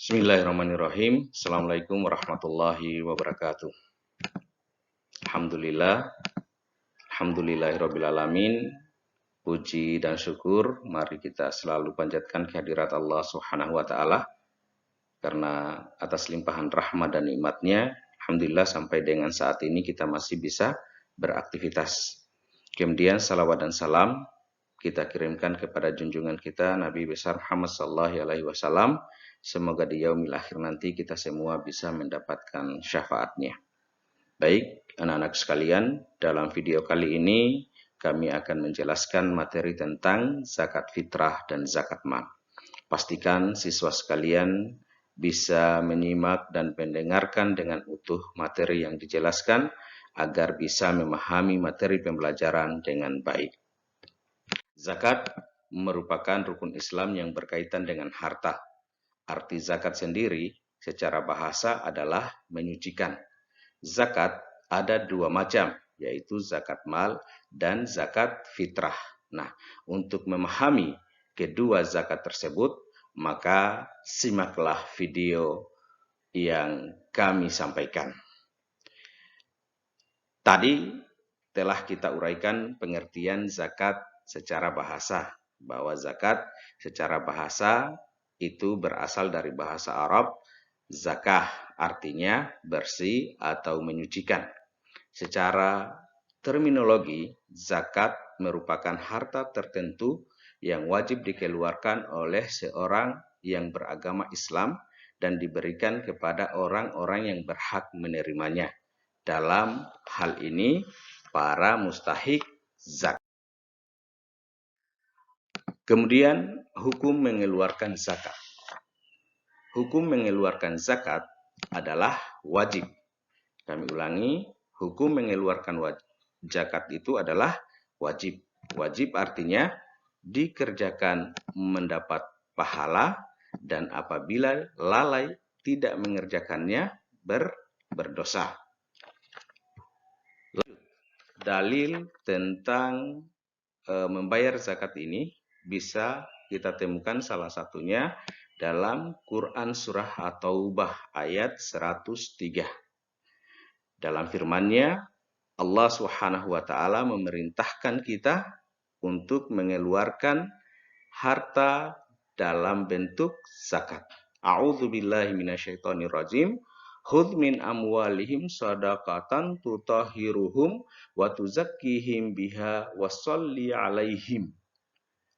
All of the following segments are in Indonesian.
Bismillahirrahmanirrahim. Assalamualaikum warahmatullahi wabarakatuh. Alhamdulillah. Alhamdulillahirrabbilalamin. Puji dan syukur mari kita selalu panjatkan kehadirat Allah Subhanahu wa taala karena atas limpahan rahmat dan nikmatnya, alhamdulillah sampai dengan saat ini kita masih bisa beraktivitas. Kemudian salawat dan salam kita kirimkan kepada junjungan kita Nabi besar Muhammad sallallahu alaihi wasallam. Semoga di yaumil akhir nanti kita semua bisa mendapatkan syafaatnya. Baik, anak-anak sekalian, dalam video kali ini kami akan menjelaskan materi tentang zakat fitrah dan zakat mal. Pastikan siswa sekalian bisa menyimak dan mendengarkan dengan utuh materi yang dijelaskan agar bisa memahami materi pembelajaran dengan baik. Zakat merupakan rukun Islam yang berkaitan dengan harta. Arti zakat sendiri secara bahasa adalah menyucikan. Zakat ada dua macam, yaitu zakat mal dan zakat fitrah. Nah, untuk memahami kedua zakat tersebut, maka simaklah video yang kami sampaikan. Tadi telah kita uraikan pengertian zakat secara bahasa, bahwa zakat secara bahasa itu berasal dari bahasa Arab, zakah artinya bersih atau menyucikan. Secara terminologi, zakat merupakan harta tertentu yang wajib dikeluarkan oleh seorang yang beragama Islam dan diberikan kepada orang-orang yang berhak menerimanya. Dalam hal ini, para mustahik zakat. Kemudian, hukum mengeluarkan zakat. Hukum mengeluarkan zakat adalah wajib. Kami ulangi, hukum mengeluarkan zakat itu adalah wajib. Wajib artinya dikerjakan mendapat pahala dan apabila lalai tidak mengerjakannya berdosa. Dalil tentang membayar zakat ini bisa kita temukan salah satunya dalam Quran Surah At-Taubah ayat 103. Dalam firman-Nya, Allah Subhanahu wa taala memerintahkan kita untuk mengeluarkan harta dalam bentuk zakat. A'udzubillahi minasyaitonirrajim. Khudz min amwalihim shadaqatan tutahhiruhum wa tuzakkihim biha washolli alaihim.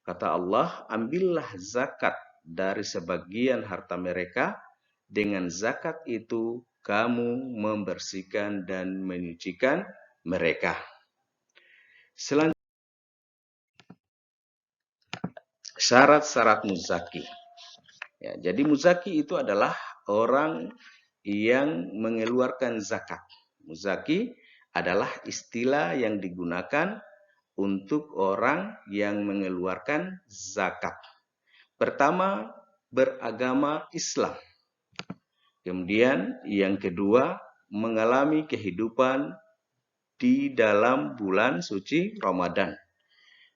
Kata Allah, ambillah zakat dari sebagian harta mereka, dengan zakat itu kamu membersihkan dan menyucikan mereka. Selanjutnya, syarat-syarat muzaki. Ya, jadi muzaki itu adalah orang yang mengeluarkan zakat. Muzaki adalah istilah yang digunakan untuk orang yang mengeluarkan zakat. Pertama, beragama Islam. Kemudian yang kedua, mengalami kehidupan di dalam bulan suci Ramadan.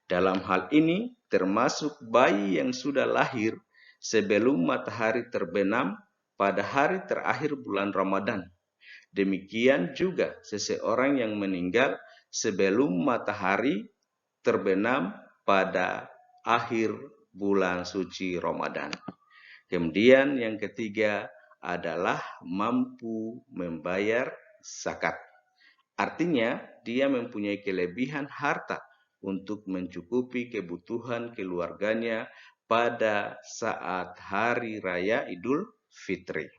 Dalam hal ini termasuk bayi yang sudah lahir sebelum matahari terbenam pada hari terakhir bulan Ramadan. Demikian juga seseorang yang meninggal sebelum matahari terbenam pada akhir bulan suci Ramadan. Kemudian yang ketiga adalah mampu membayar zakat. Artinya dia mempunyai kelebihan harta untuk mencukupi kebutuhan keluarganya pada saat hari raya Idul Fitri.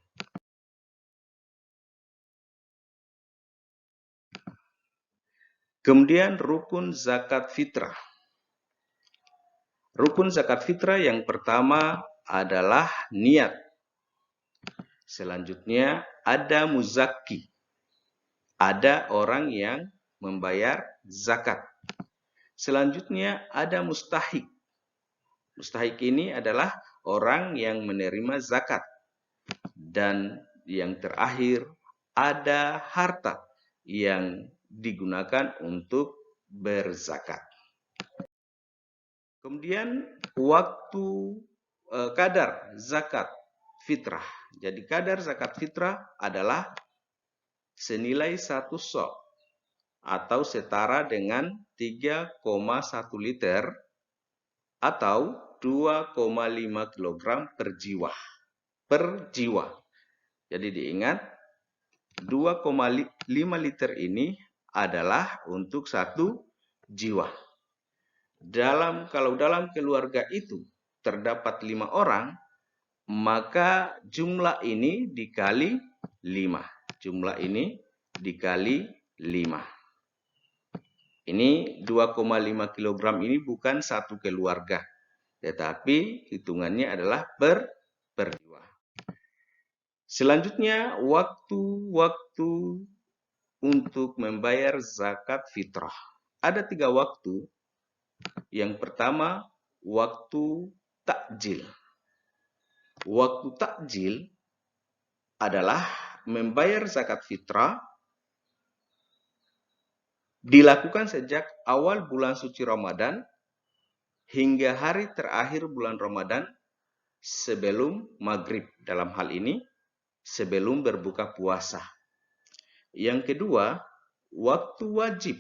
Kemudian rukun zakat fitrah. Rukun zakat fitrah yang pertama adalah niat. Selanjutnya ada muzaki. Ada orang yang membayar zakat. Selanjutnya ada mustahik. Mustahik ini adalah orang yang menerima zakat. Dan yang terakhir ada harta yang digunakan untuk berzakat. Kemudian waktu kadar zakat fitrah. Jadi kadar zakat fitrah adalah senilai 1 sok atau setara dengan 3,1 liter atau 2,5 kg per jiwa. Per jiwa. Jadi diingat 2,5 liter ini adalah untuk satu jiwa. Kalau dalam keluarga itu terdapat 5 orang, maka jumlah ini dikali 5. Jumlah ini dikali 5. Ini 2,5 kg ini bukan satu keluarga, tetapi hitungannya adalah per jiwa. Selanjutnya, waktu-waktu untuk membayar zakat fitrah. Ada 3 waktu. Yang pertama, waktu takjil. Waktu takjil adalah membayar zakat fitrah dilakukan sejak awal bulan suci Ramadan hingga hari terakhir bulan Ramadan sebelum maghrib. Dalam hal ini, sebelum berbuka puasa. Yang kedua, waktu wajib.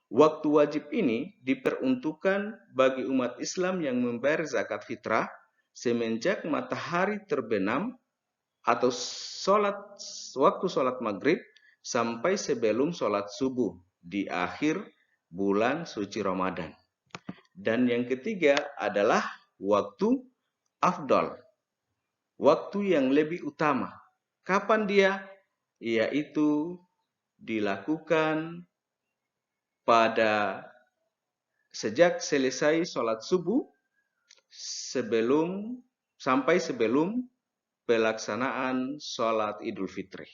Waktu wajib ini diperuntukkan bagi umat Islam yang membayar zakat fitrah semenjak matahari terbenam atau waktu sholat maghrib sampai sebelum sholat subuh di akhir bulan suci Ramadan. Dan yang ketiga adalah waktu afdal. Waktu yang lebih utama. Kapan dia? Yaitu dilakukan pada sejak selesai sholat subuh sampai sebelum pelaksanaan sholat Idul Fitri.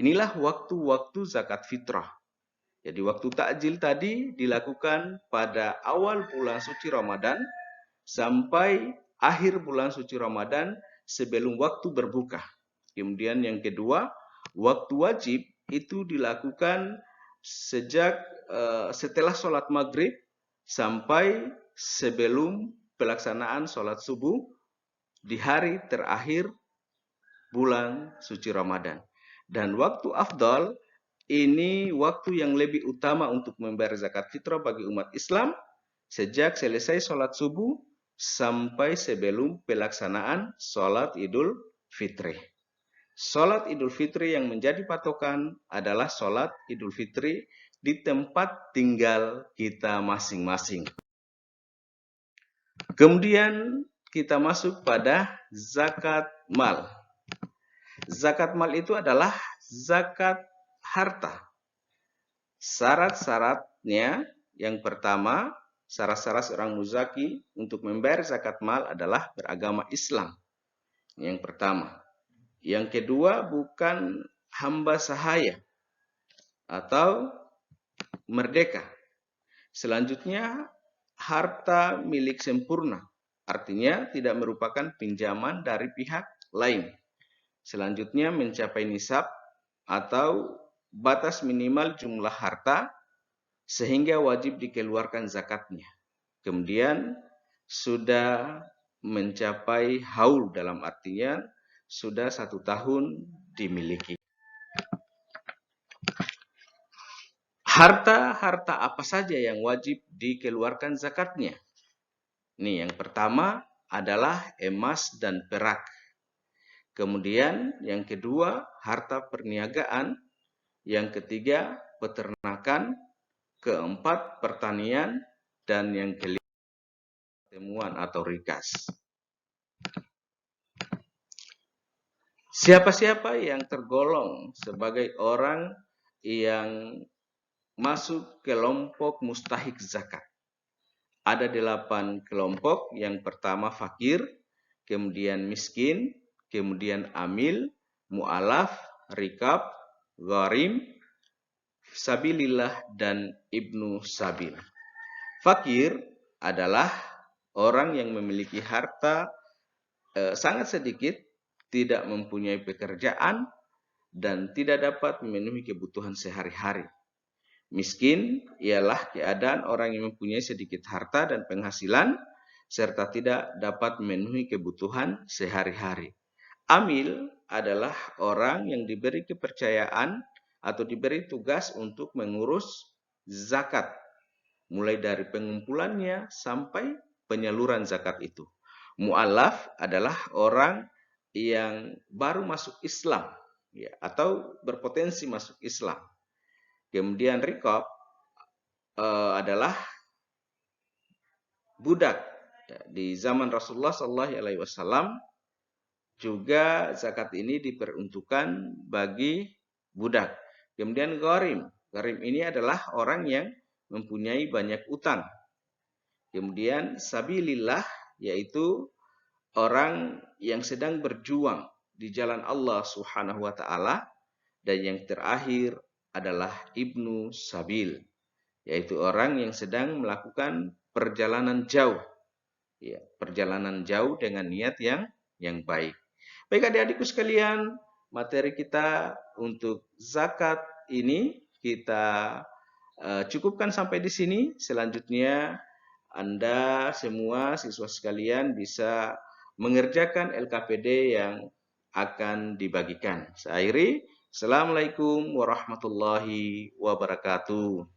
Inilah waktu-waktu zakat fitrah. Jadi waktu takjil tadi dilakukan pada awal bulan suci Ramadan sampai akhir bulan suci Ramadan sebelum waktu berbuka. Kemudian yang kedua, waktu wajib itu dilakukan sejak setelah sholat maghrib sampai sebelum pelaksanaan sholat subuh di hari terakhir bulan suci Ramadan. Dan waktu afdal ini waktu yang lebih utama untuk membayar zakat fitrah bagi umat Islam sejak selesai sholat subuh sampai sebelum pelaksanaan sholat Idul Fitri. Sholat Idul Fitri yang menjadi patokan adalah sholat Idul Fitri di tempat tinggal kita masing-masing. Kemudian kita masuk pada zakat mal. Zakat mal itu adalah zakat harta. Syarat-syaratnya yang pertama, syarat-syarat seorang muzaki untuk membayar zakat mal adalah beragama Islam. Yang pertama. Yang kedua, bukan hamba sahaya atau merdeka. Selanjutnya, harta milik sempurna. Artinya tidak merupakan pinjaman dari pihak lain. Selanjutnya, mencapai nisab atau batas minimal jumlah harta sehingga wajib dikeluarkan zakatnya. Kemudian sudah mencapai haul, dalam artinya sudah 1 tahun dimiliki. Harta-harta apa saja yang wajib dikeluarkan zakatnya? Nih, yang pertama adalah emas dan perak. Kemudian yang kedua, harta perniagaan. Yang ketiga, peternakan. Keempat, pertanian. Dan yang kelima, pertemuan atau rikas. Siapa-siapa yang tergolong sebagai orang yang masuk kelompok mustahik zakat? Ada 8 kelompok. Yang pertama fakir, kemudian miskin, kemudian amil, mu'alaf, rikab, gharim, sabilillah, dan ibnu sabil. Fakir adalah orang yang memiliki harta sangat sedikit, tidak mempunyai pekerjaan, dan tidak dapat memenuhi kebutuhan sehari-hari. Miskin ialah keadaan orang yang mempunyai sedikit harta dan penghasilan, serta tidak dapat memenuhi kebutuhan sehari-hari. Amil adalah orang yang diberi kepercayaan atau diberi tugas untuk mengurus zakat, mulai dari pengumpulannya sampai penyaluran zakat itu. Mu'alaf adalah orang yang baru masuk Islam, ya, atau berpotensi masuk Islam. Kemudian riqab adalah budak. Ya, di zaman Rasulullah SAW juga zakat ini diperuntukkan bagi budak. Kemudian gharim. Gharim ini adalah orang yang mempunyai banyak utang. Kemudian sabilillah, yaitu orang yang sedang berjuang di jalan Allah Subhanahu wa taala. Dan yang terakhir adalah ibnu sabil, yaitu orang yang sedang melakukan perjalanan jauh. Ya, perjalanan jauh dengan niat yang baik. Baik adik-adikku sekalian, materi kita untuk zakat ini kita cukupkan sampai di sini. Selanjutnya Anda semua siswa sekalian bisa mengerjakan LKPD yang akan dibagikan. Saya akhiri. Assalamualaikum warahmatullahi wabarakatuh.